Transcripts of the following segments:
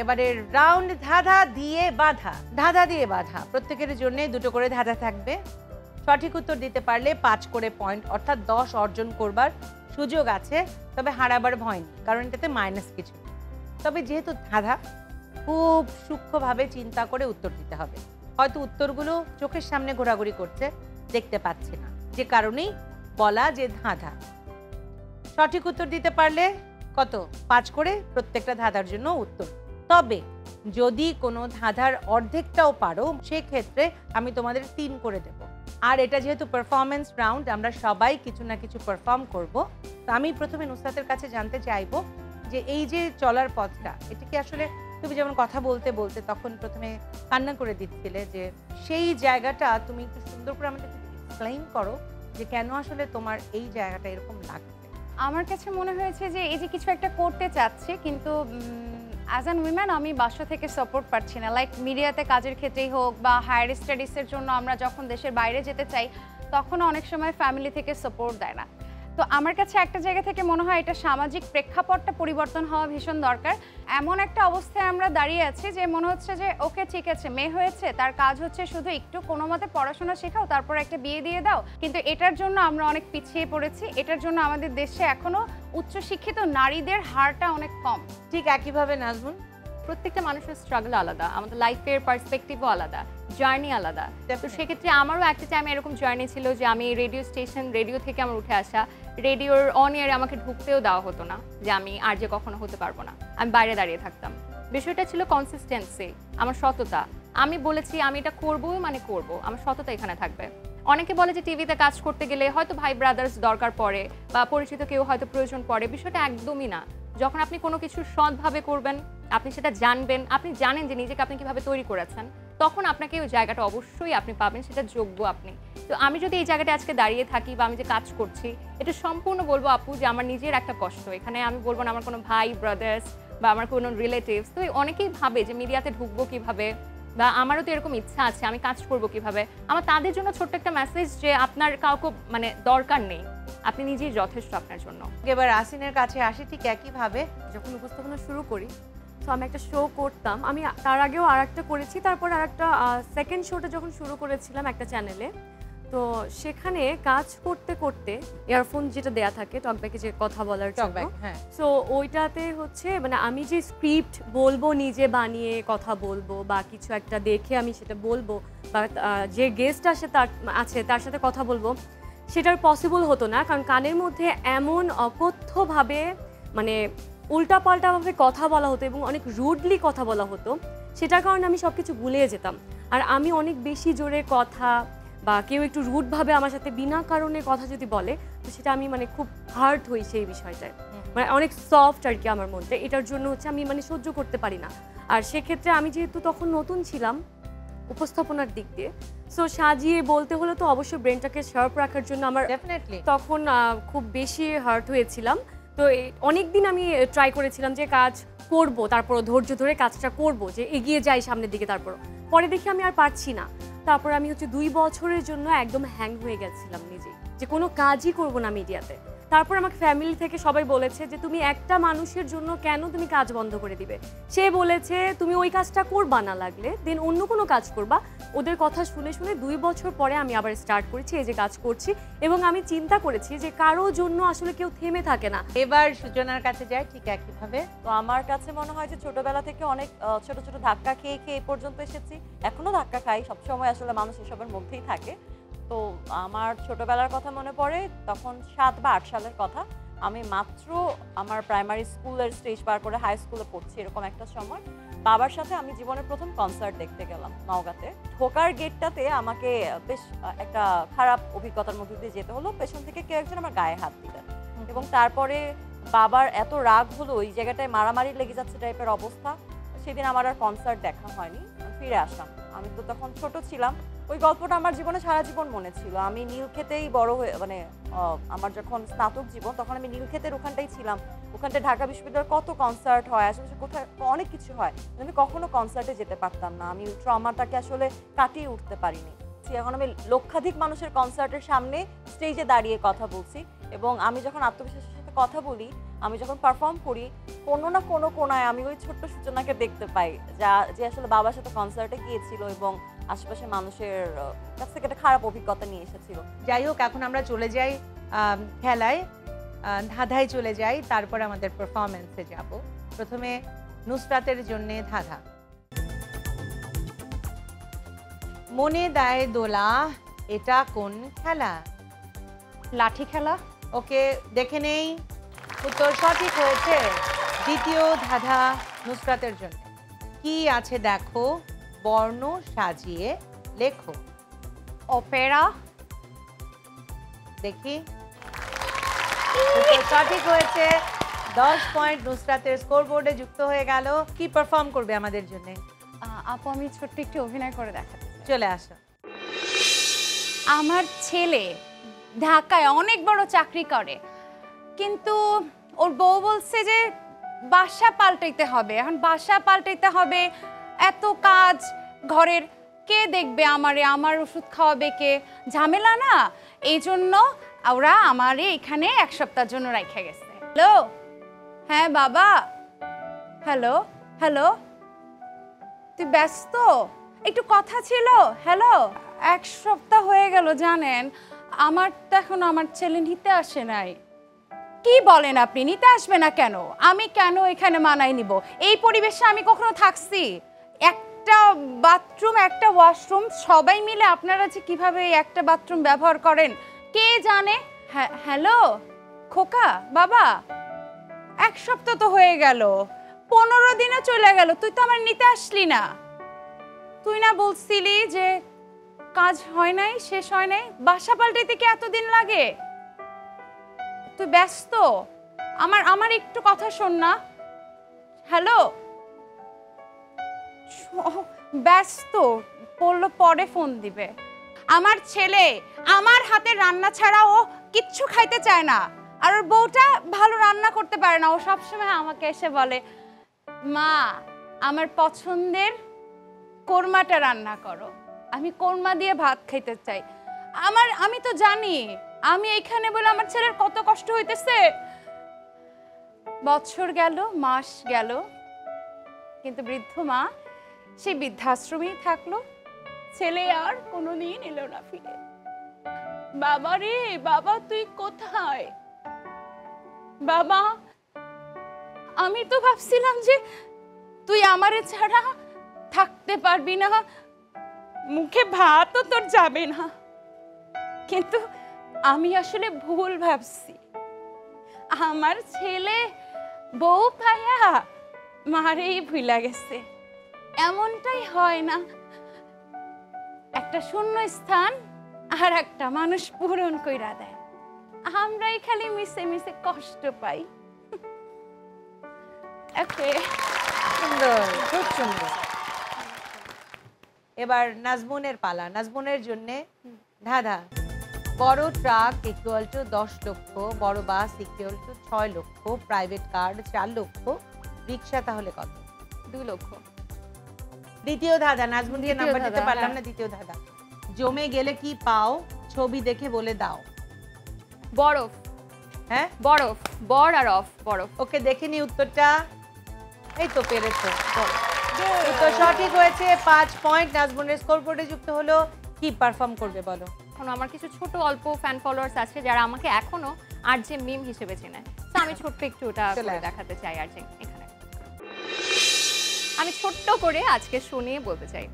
এবারের রাউন্ড ধাঁধা দিয়ে বাঁধা। ধাঁধা দিয়ে বাঁধা, প্রত্যেকের জন্য দুটো করে ধাঁধা থাকবে। সঠিক উত্তর দিতে পারলে 5 করে পয়েন্ট অর্থাৎ 10 অর্জন করবার সুযোগ আছে, তবে হারাবার ভয় নেই, কারণ এটাতে মাইনাস কিছু। তবে যেহেতু ধাঁধা, খুব সূক্ষ্মভাবে চিন্তা করে উত্তর দিতে হবে। হয়তো উত্তরগুলো চোখের সামনে ঘোরাঘুরি করছে, দেখতে পাচ্ছি না, যে কারণেই বলা যে ধাঁধা। সঠিক উত্তর দিতে পারলে কত? 5 করে প্রত্যেকটা ধাঁধার জন্য উত্তর। তবে যদি কোনো ধাঁধার অর্ধেকটাও পারো, সেক্ষেত্রে আমি তোমাদের 3 করে দেব। আর এটা যেহেতু পারফরমেন্স রাউন্ড, আমরা সবাই কিছু না কিছু পারফর্ম করব। তো আমি প্রথমে নুসরাতের কাছে জানতে চাইবো যে এই যে চলার পথটা, এটা কি আসলে তুমি যেমন কথা বলতে বলতে তখন প্রথমে কান্না করে দিচ্ছিলে, যে সেই জায়গাটা তুমি একটু সুন্দর করে আমাদের এক্সপ্লেইন করো যে কেন আসলে তোমার এই জায়গাটা এরকম লাগছে? আমার কাছে মনে হয়েছে যে এই যে কিছু একটা করতে চাচ্ছি, কিন্তু অ্যাজ অ্যান উইম্যান আমি বাসা থেকে সাপোর্ট পাচ্ছি না। লাইক মিডিয়াতে কাজের ক্ষেত্রেই হোক বা হায়ার স্টাডিজের জন্য আমরা যখন দেশের বাইরে যেতে চাই, তখন অনেক সময় ফ্যামিলি থেকে সাপোর্ট দেয় না। তো আমার কাছে একটা জায়গা থেকে মনে হয় এটা সামাজিক প্রেক্ষাপটটা পরিবর্তন হওয়া ভীষণ দরকার। এমন একটা অবস্থায় আমরা দাঁড়িয়ে আছি যে মনে হচ্ছে যে ওকে ঠিক আছে, মেয়ে হয়েছে, তার কাজ হচ্ছে শুধু একটু কোনো মতে পড়াশোনা শেখাও, তারপর একটা বিয়ে দিয়ে দাও। কিন্তু এটার জন্য আমরা অনেক পিছিয়ে পড়েছি। এটার জন্য আমাদের দেশে এখনো উচ্চশিক্ষিত নারীদের হারটা অনেক কম। ঠিক একইভাবে নাজমুন, প্রত্যেকটা মানুষের স্ট্রাগল আলাদা, আমাদের লাইফের পার্সপেক্টিভও আলাদা, জার্নি আলাদা। তো সেক্ষেত্রে আমারও একটা টাইমে এরকম জার্নি ছিল যে আমি রেডিও থেকে আমার উঠে আসা, রেডিওর অন এয়ারে আমাকে ঢুকতেও দেওয়া হতো না, যে আমি আর যে কখনো হতে পারবো না, আমি বাইরে দাঁড়িয়ে থাকতাম। বিষয়টা ছিল কনসিস্টেন্সি, আমার সততা। আমি বলেছি আমি এটা করবো মানে করবো, আমার সততা এখানে থাকবে। অনেকে বলে যে টিভিতে কাজ করতে গেলে হয়তো ভাই ব্রাদার্স দরকার পড়ে বা পরিচিত কেউ হয়তো প্রয়োজন পড়ে, বিষয়টা একদমই না। যখন আপনি কোনো কিছু সৎভাবে করবেন, আপনি সেটা জানবেন, আপনি জানেন যে নিজেকে আপনি কিভাবে তৈরি করেছেন, তখন আপনাকে ওই জায়গাটা অবশ্যই আপনি পাবেন, সেটা যোগ্য আপনি। তো আমি যদি এই জায়গাটা আজকে দাঁড়িয়ে থাকি বা আমি যে কাজ করছি, এটা সম্পূর্ণ বলবো আপু যে আমার নিজের একটা কষ্ট। এখানে আমি বলবো না আমার কোনো ভাই ব্রাদার্স বা আমার কোনো রিলেটিভস। তো অনেকেই ভাবে যে মিডিয়াতে ঢুকবো কিভাবে, বা আমারও তো এরকম ইচ্ছা আছে, আমি কাজ করবো কিভাবে। আমার তাদের জন্য ছোট্ট একটা মেসেজ যে আপনার কাউকে মানে দরকার নেই, আপনি নিজেই যথেষ্ট আপনার জন্য। এবার আসিনের কাছে আসি, ঠিক একইভাবে যখন উপস্থাপনা শুরু করি, তো আমি একটা শো করতাম, আমি তার আগেও আরেকটা করেছি, তারপর আরেকটা সেকেন্ড শোটা যখন শুরু করেছিলাম একটা চ্যানেলে, তো সেখানে কাজ করতে করতে ইয়ারফোন যেটা দেয়া থাকে টকব্যাকে, যে কথা বলার জন্য, সো ওইটাতে হচ্ছে মানে আমি যে স্ক্রিপ্ট বলবো, নিজে বানিয়ে কথা বলবো বা কিছু একটা দেখে আমি সেটা বলবো, বা যে গেস্ট তার সাথে কথা বলবো, সেটার পসিবল হতো না। কারণ কানের মধ্যে এমন অকথ্যভাবে মানে উল্টাপাল্টাভাবে কথা বলা হতো এবং অনেক রুডলি কথা বলা হতো, সেটার কারণে আমি সব কিছু গুলিয়ে যেতাম। আর আমি অনেক বেশি জোরে কথা বা কেউ একটু রুডভাবে আমার সাথে বিনা কারণে কথা যদি বলে, তো সেটা আমি মানে খুব হার্ট হই সেই বিষয়টায়, মানে অনেক সফট আর কি আমার মধ্যে। এটার জন্য হচ্ছে আমি মানে সহ্য করতে পারি না। আর সেক্ষেত্রে আমি যেহেতু তখন নতুন ছিলাম উপস্থাপনার দিক দিয়ে, সো সাজিয়ে বলতে হলে তো অবশ্যই ব্রেনটাকে শার্প রাখার জন্য আমার তখন খুব বেশি হার্ট হয়েছিলাম। তো অনেক দিন আমি ট্রাই করেছিলাম যে কাজ করব, তারপর ধৈর্য ধরে কাজটা করব, যে এগিয়ে যাই সামনের দিকে। তারপর পরে দেখি আমি আর পারছি না, তারপর আমি হচ্ছে 2 বছরের জন্য একদম হ্যাং হয়ে গেছিলাম নিজে, যে কোনো কাজই করব না মিডিয়াতে। তারপর আমাকে ফ্যামিলি থেকে সবাই বলেছে যে তুমি একটা মানুষের জন্য কেন তুমি কাজ বন্ধ করে দিবে। সে বলেছে তুমি ওই কাজটা করবা না, লাগলে দেন অন্য কোনো কাজ করবা। ওদের কথা শুনে শুনে 2 বছর পরে আমি আবার স্টার্ট করেছি এই যে কাজ করছি, এবং আমি চিন্তা করেছি যে কারোর জন্য আসলে কেউ থেমে থাকে না। এবার সূচনার কাছে যায় ঠিক একইভাবে। তো আমার কাছে মনে হয় যে ছোটবেলা থেকে অনেক ছোট ছোট ধাক্কা খেয়ে খেয়ে এই পর্যন্ত এসেছি, এখনো ধাক্কা খাই, সবসময় আসলে মানুষ এসবের মধ্যেই থাকে। তো আমার ছোটবেলার কথা মনে পড়ে, তখন 7 বা 8 সালের কথা। আমি মাত্র আমার প্রাইমারি স্কুলের স্টেজ পার করে হাই স্কুলে পড়ছি, এরকম একটা সময় বাবার সাথে আমি জীবনের প্রথম কনসার্ট দেখতে গেলাম নওগাঁতে। ঢোকার গেটটাতে আমাকে বেশ একটা খারাপ অভিজ্ঞতার মধ্যে দিয়ে যেতে হলো। পেছন থেকে কেউ একজন আমার গায়ে হাত দিলেন, এবং তারপরে বাবার এত রাগ হলো, ওই জায়গাটায় মারামারি লেগে যাচ্ছে টাইপের অবস্থা। সেদিন আমার আর কনসার্ট দেখা হয়নি, ফিরে আসলাম। আমি তো তখন ছোট ছিলাম, ওই গল্পটা আমার জীবনে সারা জীবন মনে ছিল। আমি নীলক্ষেতেই বড় হয়ে, মানে আমার যখন স্নাতক জীবন, তখন আমি নীলক্ষেতের ওখানটাই ছিলাম। ওখানটায় ঢাকা বিশ্ববিদ্যালয়ের কত কনসার্ট হয়, আসলে কোথায় অনেক কিছু হয়, আমি কখনো কনসার্টে যেতে পারতাম না। আমি ট্রমাটাকে আসলে কাটিয়ে উঠতে পারিনি। এখন আমি লক্ষাধিক মানুষের কনসার্টের সামনে স্টেজে দাঁড়িয়ে কথা বলছি, এবং আমি যখন আত্মবিশ্বাসের সাথে কথা বলি, আমি যখন পারফর্ম করি কোনো না কোনো কোনায় আমি ওই ছোট্ট সূচনাকে দেখতে পাই, যে আসলে বাবার সাথে কনসার্টে গিয়েছিল এবং আশেপাশে মানুষের কাছ থেকে একটা খারাপ অভিজ্ঞতা নিয়ে এসেছিল। যাই হোক, এখন আমরা চলে যাই খেলায়, ধাঁধায় চলে যাই, তারপর আমাদের পারফরমেন্সে যাব। প্রথমে নুসরাতের জন্য ধাঁধা। মনে দেয় দোলা, এটা কোন খেলা? লাঠি খেলা। ওকে, দেখে নেই। উত্তর সঠিক হয়েছে। দ্বিতীয় ধাঁধা নুসরাতের জন্য। কি আছে দেখো, বর্ণ সাজিয়ে লেখো। অপেরা। দেখি, উত্তর সঠিক হয়েছে। 10 পয়েন্ট নুসরাতের স্কোরবোর্ডে যুক্ত হয়ে গেল। কি পারফর্ম করবে আমাদের জন্য? আপু আমি ছোট্ট একটু অভিনয় করে দেখাচ্ছি। চলে আসো। আমার ছেলে ঢাকায় অনেক বড় চাকরি করে, কিন্তু ওর বউ বলছে যে বাসা পাল্টাইতে হবে। এখন বাসা পাল্টাইতে হবে, এত কাজ ঘরের, কে দেখবে আমারে? আমার ওষুধ খাওয়াবে কে? ঝামেলা না? এই জন্য ওরা আমারে এখানে 1 সপ্তাহের জন্য রাইখা গেছে। হ্যালো, হ্যাঁ বাবা। হ্যালো হ্যালো, তুই ব্যস্ত? একটু কথা ছিল। হ্যালো, 1 সপ্তাহ হয়ে গেল জানেন, আমার তো এখন আমার ছেলে নিতে আসে নাই। কি বলেন আপনি? নিতে আসবে না কেন? আমি কেন এখানে মানাই নিব? এই পরিবেশে আমি কখনো থাকছি? একটা বাথরুম, একটা ওয়াশরুম, সবাই মিলে আপনারা যে কিভাবে একটা বাথরুম ব্যবহার করেন কে জানে। হ্যালো খোকা, বাবা 1 সপ্তাহ তো হয়ে গেল, 15 দিনে চলে গেল, তুই তো আমার নিতে আসলি না। তুই না বলছিলি যে কাজ হয় নাই, শেষ হয় নাই? বাসা পাল্টাইতে কি এতদিন লাগে? তুই ব্যস্ত? আমার একটু কথা শোন না। হ্যালো, ব্যস্ত বললো পরে ফোন দিবে। আমার ছেলে আমার হাতে রান্না ছাড়া ও কিচ্ছু খাইতে চায় না, আর ওর বউটা ভালো রান্না করতে পারে না। ও সবসময় আমাকে এসে বলে, মা আমার পছন্দের কোরমাটা রান্না করো, আমি কোরমা দিয়ে ভাত খাইতে চাই। আমি তো জানি আমি এইখানে বলে আমার ছেলের কত কষ্ট হইতেছে। বছর গেল, মাস গেল, কিন্তু বৃদ্ধ মা সেই বৃদ্ধাশ্রমেই থাকলো। ছেলে আর কোনোদিন এলো না ফিরে। বাবা রে বাবা, তুই কোথায়? বাবা, আমি তো ভাবছিলাম যে তুই আমারে ছাড়া থাকতে পারবি না, মুখে ভাতও তোর যাবে না, কিন্তু আমি আসলে ভুল ভাবছি। আমার ছেলে বউ পায়া মারেই ভুলা গেছে। এমনটাই হয় না, একটা শূন্য স্থান আর একটা মানুষ পূরণ কইরা দেয়, আমরাই খালি মিশে মিশে কষ্ট পাই। ওকে, সুন্দর, খুব সুন্দর। এবার নাজমুনের পালা। নাজমুনের জন্য ধাঁধা। বড় ট্রাক ইকুয়াল টু 10 লক্ষ, বড় বাস ইকুয়াল টু 6 লক্ষ, প্রাইভেট কার 4 লক্ষ, রিক্সা তাহলে কত? 2 লক্ষ। দ্বিতীয় ধাঁধা। নাজমুনকে দ্বিতীয় নাম্বার দিতে ধাঁধা, পারলাম হ্যাঁ। না। দ্বিতীয় ধাঁধা। জমে গেলে কি পাও, ছবি দেখে বলে দাও। বরফ। হ্যাঁ, বরফ, বর আর অফ, বরফ। ওকে, দেখে নি উত্তরটা। এই তো পেরেছো, উত্তর সঠিক হয়েছে। 5 পয়েন্ট নাজমুনের স্কোরবোর্ডে যুক্ত হলো। কি পারফর্ম করবে বলো? এখন আমার কিছু ছোট অল্প ফ্যান ফলোয়ার্স আছে যারা আমাকে এখনো আরজে মিম হিসেবে চেনে, তো আমি ছোট্ট একটু ওটা চলে করে আসো। দেখাতে চাই। আরজে এখানে আমি ছোট্ট করে আজকে শুনিয়ে বলতে চাই।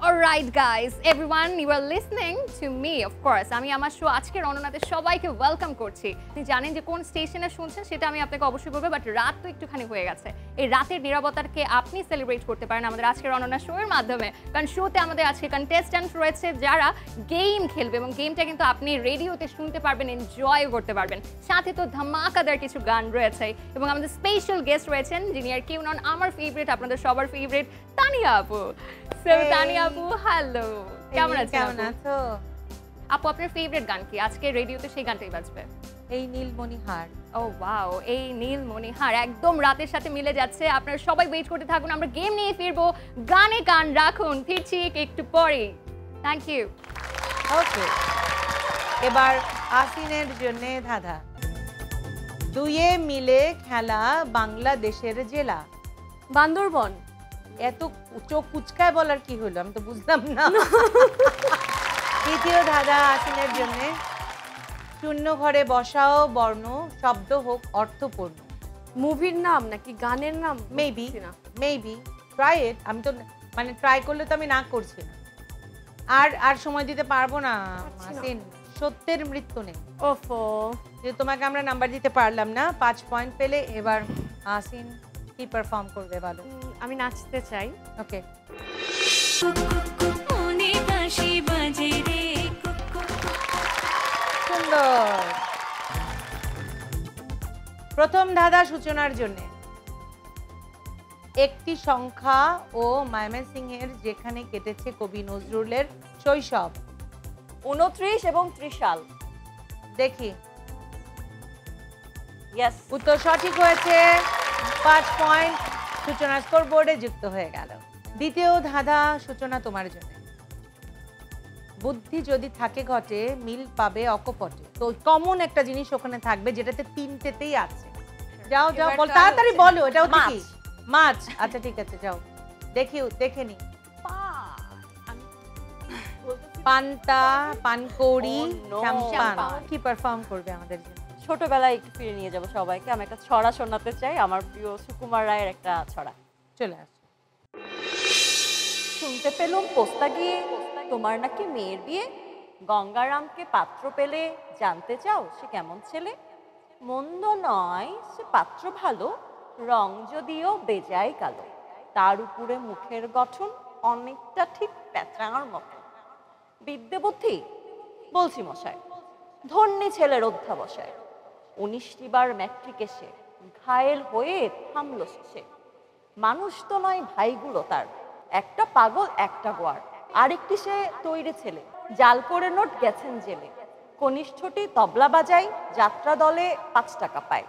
Alright guys, everyone, you are listening to me of course. আমি আমার শো আজকের অননাতে সবাইকে ওয়েলকাম করছি। আপনি জানেন যে কোন স্টেশনে শুনছেন সেটা আমি আপনাকে অবশ্যই বলবো, বাট রাত তো একটুখানি হয়ে গেছে। এই রাতের নিরাপত্তাকে আপনি সেলিব্রেট করতে পারেন আমাদের আজকের অননা শো এর মাধ্যমে, কারণ শোতে আমাদের আজকে কন্টেস্ট্যান্ট রয়েছে যারা গেম খেলবে, এবং গেমটা কিন্তু আপনি রেডিওতে শুনতে পারবেন, এনজয় করতে পারবেন। সাথে তো ধামাকাদার কিছু গান রয়েছে, এবং আমাদের স্পেশাল গেস্ট রয়েছেন যিনি আর কেউ নন, আমার ফেভারিট, আপনাদের সবার ফেভারিট তানিয়া আপু। সো তানিয়া আপু, হ্যালো, কেমন আছেন? কেমন আছো? আপু আপনার ফেভারিট গান কি? আজকে রেডিওতে সেই গানটাই বাজবে। এই নীলমণিহার। ও ওয়াও, এই নীলমণিহার একদম রাতের সাথে মিলে যাচ্ছে। আপনারা সবাই ওয়েট করতে থাকুন, আমরা গেম নিয়ে ফিরবো। গানে গান রাখুন, ফিরছি একটু পরে। Thank you. ওকে, এবার আসিনের জন্য ধাঁধা। দুয়ে মিলে খেলা বাংলাদেশের জেলা। বান্দরবন। এত চোখ কুচকায় বলার কি হলো, আমি তো বুঝলাম না। দ্বিতীয় ধাঁধা আসনের জন্য, শূন্য ঘরে বসাও বর্ণ, শব্দ হোক অর্থপূর্ণ। মুভির নাম নাকি গানের নাম? মেবি বুঝছি না। Maybe try it. আমি তো মানে ট্রাই করলে তো আমি না করছি না। আর সময় দিতে পারবো না মাসিন, সত্যের মৃত্যু নেই। ওফো, যে তোমাকে আমরা নাম্বার দিতে পারলাম না, 5 পয়েন্ট পেলে। এবার আসিন কি পারফর্ম করবে বলো? আমি নাচতে চাই। ওকে, সুন্দর। প্রথম ধাঁধা সূচনার জন্য, একটি সংখ্যা ও ময়মনসিংহের যেখানে কেটেছে কবি নজরুলের শৈশব। 29 এবং ত্রিশাল। দেখি, ইয়েস, উত্তর সঠিক হয়েছে, 5 পয়েন্ট সূচনা স্কোর বোর্ডে যুক্ত হয়ে গেল। দ্বিতীয় ধাঁধা সূচনা তোমার জন্য, বুদ্ধি যদি থাকে ঘটে মিল পাবে অকপটে। তো কমন একটা জিনিস ওখানে থাকবে যেটাতে তিনটেতেই আছে। যাও যাও, এবার বল try তাড়াতাড়ি হচ্ছে। বলো, এটা হচ্ছে মাছ। কি? মাছ। আচ্ছা ঠিক আছে, যাও দেখে নি। পান্তা, পানকৌড়ি, Oh, no. শ্যাম্পান। শ্যাম্পান। কি পারফর্ম করবে আমাদের জন্য? ছোটবেলায় একটু ফিরে নিয়ে যাব সবাইকে। আমি একটা ছড়া শোনাতে চাই, আমার প্রিয় সুকুমার রায়ের একটা ছড়া। চলে আসো। শুনতে পেলুম পোস্তা গিয়ে তোমার নাকি মেয়ের বিয়ে, গঙ্গারামকে পাত্র পেলে জানতে চাও সে কেমন ছেলে। মন্দ নয় সে পাত্র ভালো, রং যদিও বেজায় কালো, তার উপরে মুখের গঠন অনেকটা ঠিক প্যাঁচার মতো। বিদ্যে বুদ্ধি বলছি মশাই, ধন্যী ছেলের অধ্যাবসায়। 19টি বার ম্যাট্রিক এসে ঘায়েল হয়ে থামলো শেষে। মানুষ তো নয় ভাইগুলো তার, একটা পাগল একটা গোয়ার, আরেকটি সে তৈরি ছেলে, জাল করে নোট গেছেন জেলে। কনিষ্ঠটি তবলা বাজায়, যাত্রা দলে 5 টাকা পায়।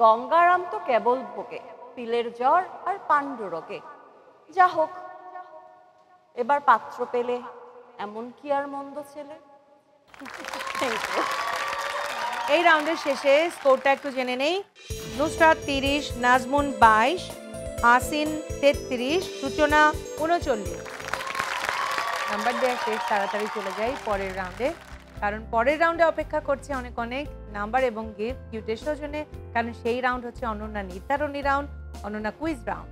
গঙ্গারাম তো কেবল ভোগে পিলের জ্বর আর পাণ্ডু রোগে। যা হোক, এবার পাত্র পেলে এমন কি আর মন্দ ছেলে। Thank you. এই রাউন্ডের শেষে স্কোরটা একটু জেনে নেই। নুসরাত 30, নাজমুন 22, আসিন 33, সূচনা 39। নাম্বার দেওয়া শেষ, তাড়াতাড়ি চলে যাই পরের রাউন্ডে, কারণ পরের রাউন্ডে অপেক্ষা করছে অনেক অনেক নাম্বার এবং গিফট কিউটের সৌজন্যে, কারণ সেই রাউন্ড হচ্ছে অনন্যা নির্ধারণী রাউন্ড, অনন্যা কুইজ রাউন্ড।